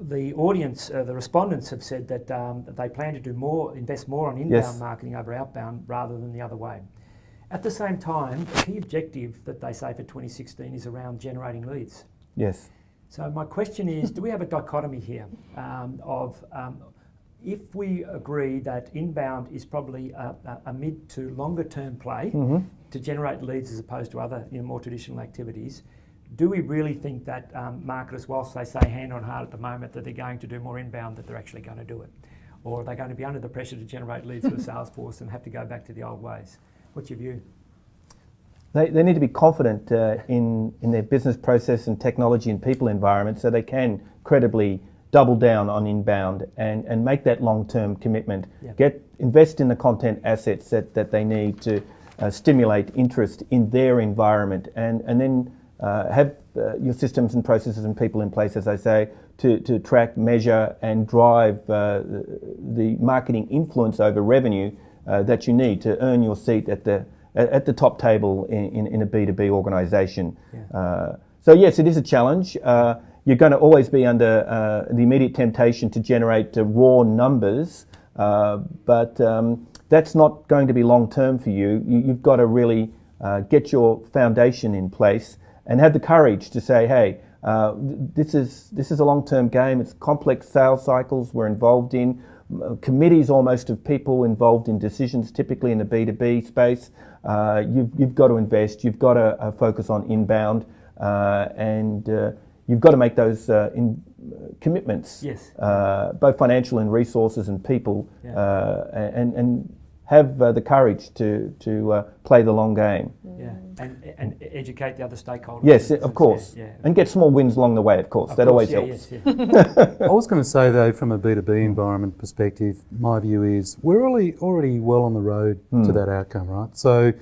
the audience, the respondents have said that they plan to invest more on inbound marketing over outbound rather than the other way. At the same time, the key objective that they say for 2016 is around generating leads. Yes. So my question is, do we have a dichotomy here if we agree that inbound is probably a mid to longer term play to generate leads as opposed to other more traditional activities, do we really think that marketers, whilst they say hand on heart at the moment that they're going to do more inbound, that they're actually going to do it? Or are they going to be under the pressure to generate leads for the sales force and have to go back to the old ways? What's your view? They need to be confident in their business process and technology and people environment so they can credibly double down on inbound and make that long-term commitment. Yeah. Invest in the content assets that they need to stimulate interest in their environment and then have your systems and processes and people in place, as I say, to track, measure and drive the marketing influence over revenue that you need to earn your seat at the top table in a B2B organisation. Yeah. So yes, it is a challenge. You're going to always be under the immediate temptation to generate raw numbers, but that's not going to be long term for you. You've got to really get your foundation in place and have the courage to say, hey, this is a long-term game. It's complex sales cycles we're involved in, committees almost of people involved in decisions, typically in the B2B space. You've got to invest. You've got to focus on inbound, and you've got to make those commitments, yes. Both financial and resources and people, and have the courage to play the long game. Yeah, and educate the other stakeholders. Yes, of course. Yeah. And get small wins along the way, of course. That always helps. Yes, I was going to say, though, from a B2B environment perspective, my view is we're already well on the road to that outcome, right? So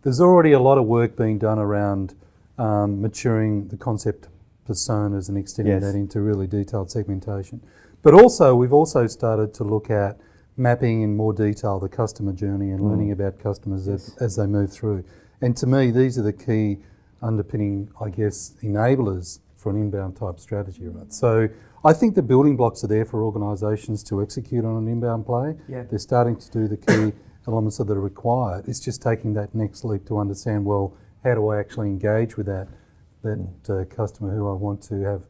there's already a lot of work being done around maturing the concept personas and extending that into really detailed segmentation. But also, we've also started to look at mapping in more detail the customer journey and learning about customers as they move through. And to me, these are the key underpinning, I guess, enablers for an inbound type strategy, right? So I think the building blocks are there for organisations to execute on an inbound play. Yeah. They're starting to do the key elements that are required. It's just taking that next leap to understand, well, how do I actually engage with that customer who I want to have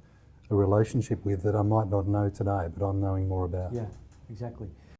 a relationship with that I might not know today, but I'm knowing more about. Yeah, exactly.